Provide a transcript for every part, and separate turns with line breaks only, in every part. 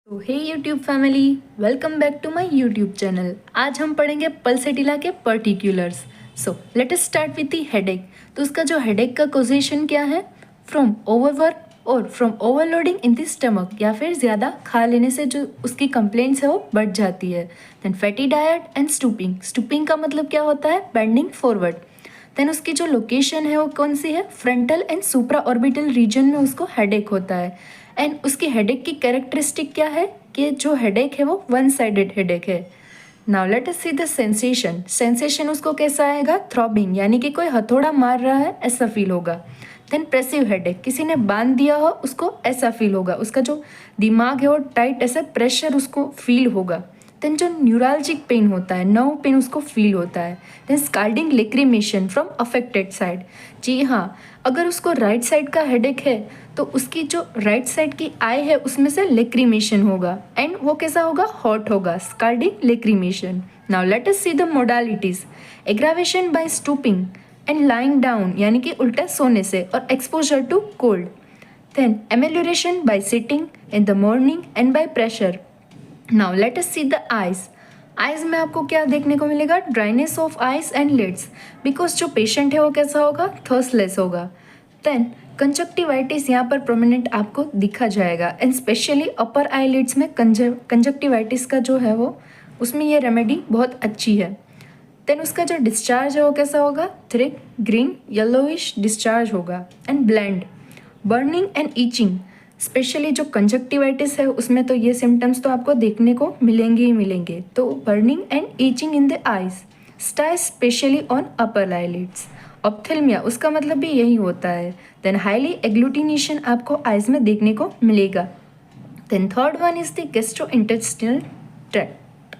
तो hey YouTube family, welcome back to my YouTube channel. आज हम पढ़ेंगे पल्सेटिला के particulars. So let us start with the headache. तो उसका जो हेडेक का कॉजेशन क्या है? फ्रॉम ओवरवर्क और from overloading in the stomach, या फिर ज़्यादा खा लेने से जो उसकी कंप्लेंट्स है वो बढ़ जाती है। Then fatty diet and stooping. Stooping का मतलब क्या होता है? Bending forward. देन उसकी जो लोकेशन है वो कौन सी है? Frontal and supraorbital region में उसको हेडेक होता है। एंड उसकी हेडेक की कैरेक्टरिस्टिक क्या है कि जो हेडेक है वो वन साइडेड हेडेक है। Now let us see the sensation. Sensation उसको कैसा आएगा? थ्रॉबिंग, यानी कि कोई हथौड़ा मार रहा है ऐसा फील होगा। देन प्रेसिव हेडेक, किसी ने बांध दिया हो उसको ऐसा फील होगा। उसका जो दिमाग है वो टाइट, ऐसा प्रेशर उसको फील होगा। देन जो न्यूरालजिक पेन होता है, नर्व पेन उसको फील होता है। Then scalding lachrymation from affected side. जी हाँ, अगर उसको राइट साइड का हेडेक है तो उसकी जो राइट साइड की आई है उसमें से लेक्रीमेशन होगा, एंड वो कैसा होगा? हॉट होगा, scalding lachrymation. Now let us see the modalities. Aggravation by stooping and lying down, यानी कि उल्टा सोने से, और exposure to cold. Then amelioration by sitting in the morning and by pressure. Now let us see the eyes. Eyes में आपको क्या देखने को मिलेगा? Dryness of eyes and lids, because जो पेशेंट है वो कैसा होगा? थर्स्टलेस होगा। देन कंजक्टिवाइटिस यहाँ पर प्रोमिनेंट आपको दिखा जाएगा, एंड स्पेशली अपर आईलिड्स में कंजक्टिवाइटिस का जो है वो, उसमें ये रेमेडी बहुत अच्छी है। देन उसका जो डिस्चार्ज है वो कैसा होगा? थिक ग्रीन येलोइश डिस्चार्ज होगा, and blend. Burning and itching, specially जो कंजक्टिवाइटिस है उसमें तो ये सिम्टम्स तो आपको देखने को मिलेंगे ही मिलेंगे। तो burning and itching in the eyes. Stye especially on upper eyelids. Ophthalmia, उसका मतलब भी यही होता है। देन हाईली एग्लूटिनेशन आपको आइज में देखने को मिलेगा। Then third one is the gastrointestinal tract.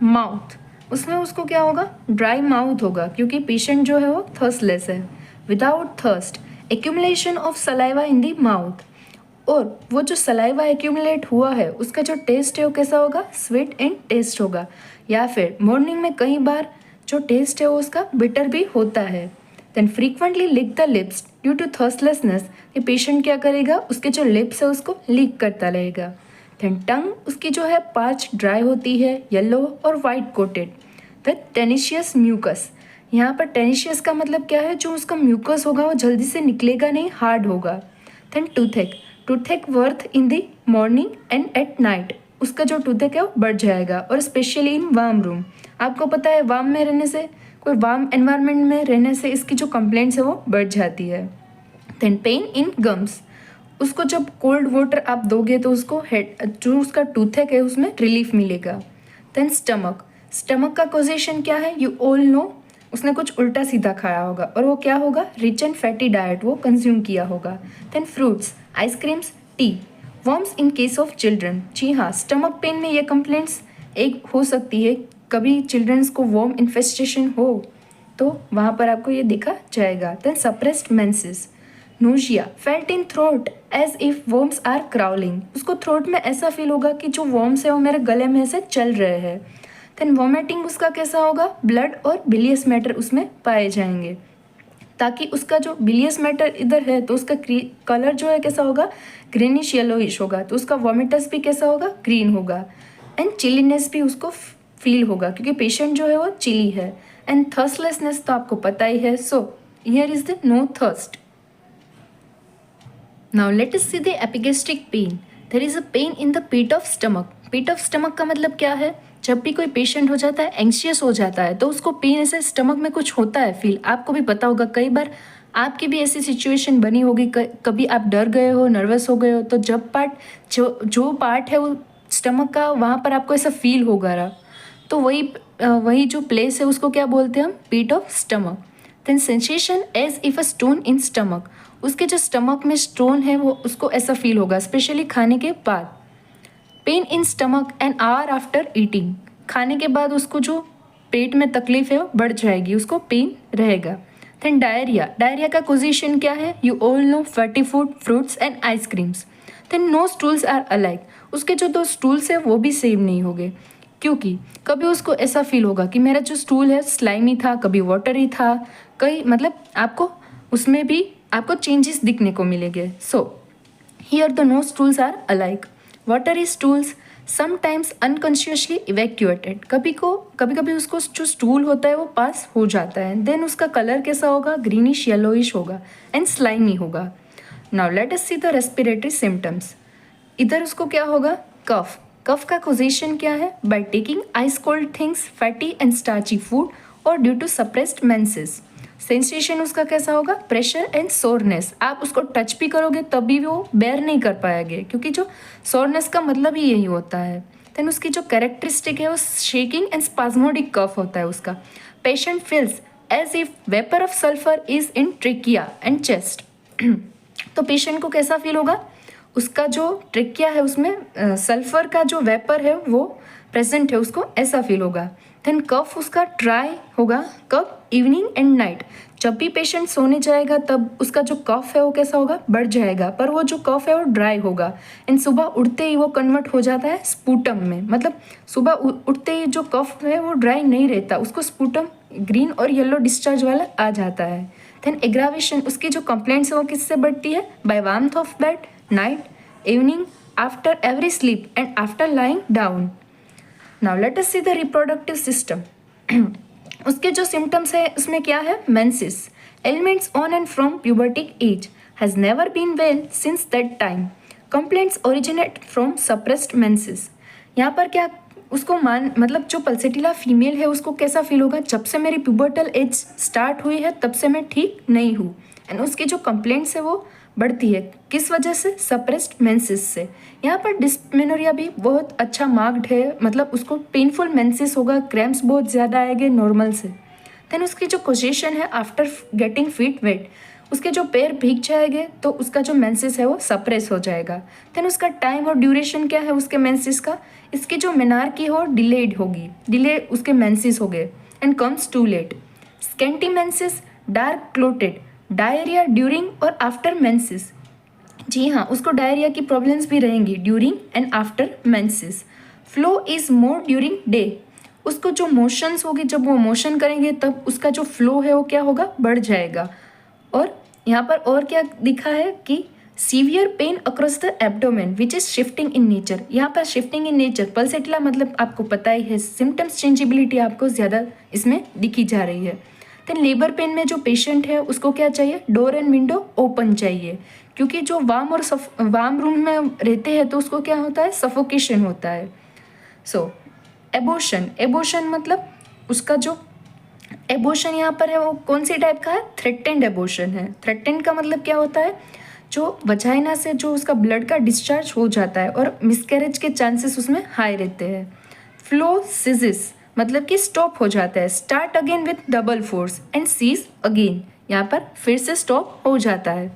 Mouth, उसमें उसको क्या होगा? ड्राई माउथ होगा, क्योंकि पेशेंट जो है वो थर्स्टलेस है। Without thirst, accumulation of saliva in the mouth, और वो जो सलाइवा एक्यूमुलेट हुआ है उसका जो टेस्ट है वो कैसा होगा? स्वीट एंड टेस्ट होगा, या फिर मॉर्निंग में कई बार जो टेस्ट है वो उसका बिटर भी होता है। Then frequently lick the lips due to thirstlessness. ये पेशेंट क्या करेगा? उसके जो लिप्स है उसको लीक करता रहेगा। देन टंग उसकी जो है पार्च ड्राई होती है, येलो और वाइट कोटेड। देन टेनिशियस म्यूकस, यहाँ पर टेनिशियस का मतलब क्या है? जो उसका म्यूकस होगा वो जल्दी से निकलेगा नहीं, हार्ड होगा। Then toothache, toothache worse in the morning and at night, उसका जो टूथेक है वो बढ़ जाएगा, और स्पेशली इन वार्म रूम। आपको पता है वार्म में रहने से, कोई वार्म एनवायरनमेंट में रहने से इसकी जो कंप्लेंट्स है वो बढ़ जाती है। देन पेन इन गम्स, उसको जब कोल्ड वाटर आप दोगे तो उसको हेड जो उसका टूथेक है उसमें रिलीफ मिलेगा। देन स्टमक, स्टमक का पोजीशन क्या है? यू ऑल नो, उसने कुछ उल्टा सीधा खाया होगा, और वो क्या होगा? रिच एंड फैटी डाइट वो कंज्यूम किया होगा। Then fruits, ice creams, tea. Worms in case of children, जी हाँ, स्टमक पेन में ये कंप्लेंट्स एक हो सकती है। कभी चिल्ड्रंस को वर्म इन्फेस्टेशन हो तो वहाँ पर आपको ये देखा जाएगा। Then suppressed menses, nausea felt in throat as if worms are crawling, उसको थ्रोट में ऐसा फील होगा कि जो वर्म्स है वो मेरे गले में ऐसे चल रहे हैं। देन वॉमिटिंग उसका कैसा होगा? ब्लड और बिलियस मैटर उसमें पाए जाएंगे, ताकि उसका जो बिलियस मैटर इधर है तो उसका कलर जो है कैसा होगा? ग्रीनिश येलोइश होगा, तो उसका वॉमिटस भी कैसा होगा? ग्रीन होगा। एंड चिलीनेस भी उसको फील होगा, क्योंकि पेशेंट जो है वो चिली है। एंड थर्स्टलेसनेस तो आपको पता ही है, so here is the no thirst. Now let us see the epigastric pain. There is a pain in the pit of stomach. Pit of stomach का मतलब क्या है? जब भी कोई पेशेंट हो जाता है, एंग्शियस हो जाता है, तो उसको पेन ऐसे स्टमक में कुछ होता है फील। आपको भी पता होगा, कई बार आपकी भी ऐसी सिचुएशन बनी होगी, कभी आप डर गए हो, नर्वस हो गए हो, तो जब जो पार्ट है वो स्टमक का, वहाँ पर आपको ऐसा फील होगा रहा, तो वही जो प्लेस है उसको क्या बोलते हैं हम? Pit of stomach. Then sensation as if a stone in stomach, उसके जो स्टमक में स्टोन है वो उसको ऐसा फील होगा, स्पेशली खाने के बाद। Pain in stomach an hour after eating, खाने के बाद उसको जो पेट में तकलीफ है वो बढ़ जाएगी, उसको पेन रहेगा। देन डायरिया, डायरिया का पोजीशन क्या है? You all know, fatty food, fruits and ice creams. Then no stools are alike, उसके जो दो स्टूल्स है वो भी सेम नहीं होंगे, क्योंकि कभी उसको ऐसा फील होगा कि मेरा जो स्टूल है स्लाइमी था, कभी वाटरी था, कई मतलब आपको उसमें भी आपको चेंजेस दिखने को मिलेंगे। So here the no stools are alike. Watery stools, sometimes unconsciously evacuated, कभी कभी उसको जो स्टूल होता है वो पास हो जाता है। देन उसका कलर कैसा होगा, ग्रीनिश येलोइश होगा एंड स्लाइमी होगा। Now let us see the respiratory symptoms. इधर उसको क्या होगा, कफ। कफ का कॉजेशन क्या है, by taking ice cold things, fatty and starchy food और due to suppressed menses. Sensation उसका कैसा होगा, प्रेशर एंड सोरनेस। आप उसको टच भी करोगे तब भी वो बेयर नहीं कर पाएंगे, क्योंकि जो सोरनेस का मतलब ही यही होता है। देन उसकी जो कैरेक्टरिस्टिक है वो शेकिंग एंड स्पाज्मोडिक कफ होता है उसका। Patient feels as if vapour of sulphur is in trachea and chest. तो पेशेंट को कैसा फील होगा, उसका जो ट्रिकिया है उसमें सल्फर का जो वेपर है वो प्रेजेंट है, उसको ऐसा फील होगा। देन कफ उसका ड्राई होगा, कब, इवनिंग एंड नाइट। जब भी पेशेंट सोने जाएगा तब उसका जो कफ है वो कैसा होगा, बढ़ जाएगा, पर वो जो कफ है वो ड्राई होगा। एंड सुबह उठते ही वो कन्वर्ट हो जाता है स्पूटम में, मतलब सुबह उठते ही जो कफ है वो ड्राई नहीं रहता, उसको स्पूटम ग्रीन और येलो डिस्चार्ज वाला आ जाता है। देन एग्रावेशन, उसकी जो कंप्लेंट्स है वो किससे बढ़ती है, by warmth of bed, night, evening, after every sleep and after lying down. Now let us see the reproductive system. उसके जो सिम्टम्स है उसमें क्या है, menses, ailments on and from pubertic age, has never been well since that time, complaints originate from suppressed menses. यहाँ पर क्या उसको मतलब जो पल्सेटिला फीमेल है उसको कैसा फील होगा, जब से मेरी प्यूबर्टल एज स्टार्ट हुई है तब से मैं ठीक नहीं हूँ। एंड उसकी जो कंप्लेंट्स है वो बढ़ती है, किस वजह से, सप्रेस्ड मेंसेस से। यहाँ पर डिस्मेनोरिया भी बहुत अच्छा मार्क्ड है, मतलब उसको पेनफुल मेंसेस होगा, क्रैम्प्स बहुत ज़्यादा आएंगे नॉर्मल से। देन उसकी जो कोजेशन है आफ्टर गेटिंग फीट वेट, उसके जो पैर भीग जाएंगे तो उसका जो मेंसेस है वो सप्रेस हो जाएगा। देन उसका टाइम और ड्यूरेशन क्या है उसके मेंसेस का, इसकी जो मेनार्की हो डिलेड होगी, डिले उसके मेंसेस हो गए and comes too late. Scanty menses, dark clotted, diarrhoea during और आफ्टर मेंसेस। जी हाँ, उसको डायरिया की प्रॉब्लम्स भी रहेंगी during and after menses. Flow is more during day, उसको जो मोशंस होगी, जब वो मोशन करेंगे तब उसका जो फ्लो है वो क्या होगा, बढ़ जाएगा। और यहाँ पर और क्या दिखा है कि severe pain across the abdomen which is shifting in nature. यहाँ पर शिफ्टिंग इन नेचर, पल्सेटिला मतलब आपको पता ही है, सिम्टम्स चेंजेबिलिटी आपको ज़्यादा इसमें दिखी जा रही है। देन लेबर पेन में जो पेशेंट है उसको क्या चाहिए, डोर एंड विंडो ओपन चाहिए, क्योंकि जो वार्म रूम में रहते हैं तो उसको क्या होता है, सफोकेशन होता है। सो एबोशन मतलब उसका जो एबोशन यहाँ पर है वो कौन सी टाइप का है, थ्रेटेंड एबोशन है। थ्रेटेंड का मतलब क्या होता है, जो वजाइना से जो उसका ब्लड का डिस्चार्ज हो जाता है और मिसकैरेज के चांसेस उसमें हाई रहते हैं। फ्लो सीजेस मतलब कि स्टॉप हो जाता है, start again with double force and cease again, यहाँ पर फिर से स्टॉप हो जाता है।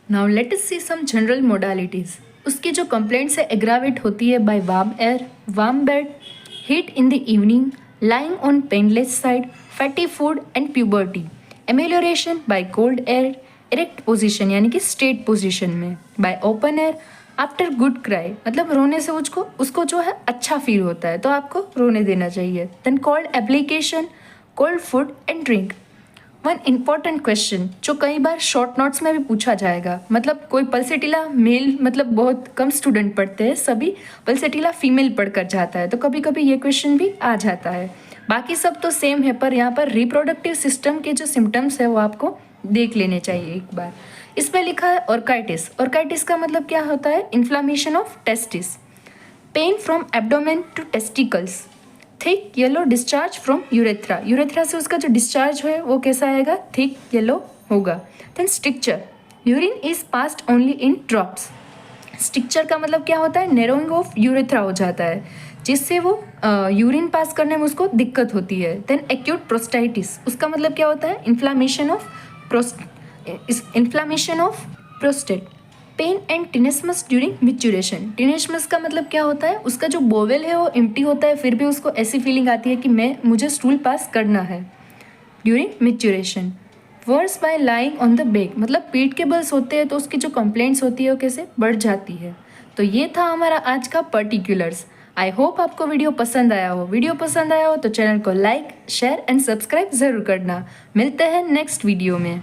Now let us see some general modalities. उसकी जो कंप्लेंट्स है एग्रावेट होती है by warm air, warm bed, heat in the evening, lying on painless side, fatty food and puberty, amelioration by cold air, erect position यानी कि straight position में, by open air, after good cry मतलब रोने से उसको जो है अच्छा फील होता है तो आपको रोने देना चाहिए। then cold application, cold food and drink। One important question जो कई बार शॉर्ट नोट्स में भी पूछा जाएगा, मतलब कोई पल्सेटिला मेल मतलब बहुत कम स्टूडेंट पढ़ते हैं, सभी पल्सेटिला फीमेल पढ़कर जाता है, तो कभी कभी ये क्वेश्चन भी आ जाता है। बाकी सब तो सेम है, पर यहाँ पर रिप्रोडक्टिव सिस्टम के जो सिम्टम्स है वो आपको देख लेने चाहिए एक बार। इसमें लिखा है ऑर्काइटिस। ऑर्काइटिस का मतलब क्या होता है, inflammation of testis, pain from abdomen to testicles, thick yellow discharge from urethra, urethra से उसका जो डिस्चार्ज है वो कैसा आएगा, थिक येलो होगा। Then stricture, urine is passed only in drops. Stricture का मतलब क्या होता है, नैरोइंग ऑफ यूरेथ्रा हो जाता है, जिससे वो यूरिन पास करने में उसको दिक्कत होती है। देन एक्यूट प्रोस्टाइटिस, उसका मतलब क्या होता है, inflammation of prostate, pain and tenesmus during micturition. Tenesmus का मतलब क्या होता है, उसका जो बोवेल है वो एम्प्टी होता है, फिर भी उसको ऐसी फीलिंग आती है कि मुझे स्टूल पास करना है during micturition. Worse by lying on the back मतलब पीठ के बल सोते हैं तो उसकी जो कंप्लेंट्स होती है वो कैसे बढ़ जाती है। तो ये था हमारा आज का पर्टिकुलर्स। आई होप आपको वीडियो पसंद आया हो। वीडियो पसंद आया हो तो चैनल को लाइक, शेयर एंड सब्सक्राइब ज़रूर करना। मिलते हैं नेक्स्ट वीडियो में।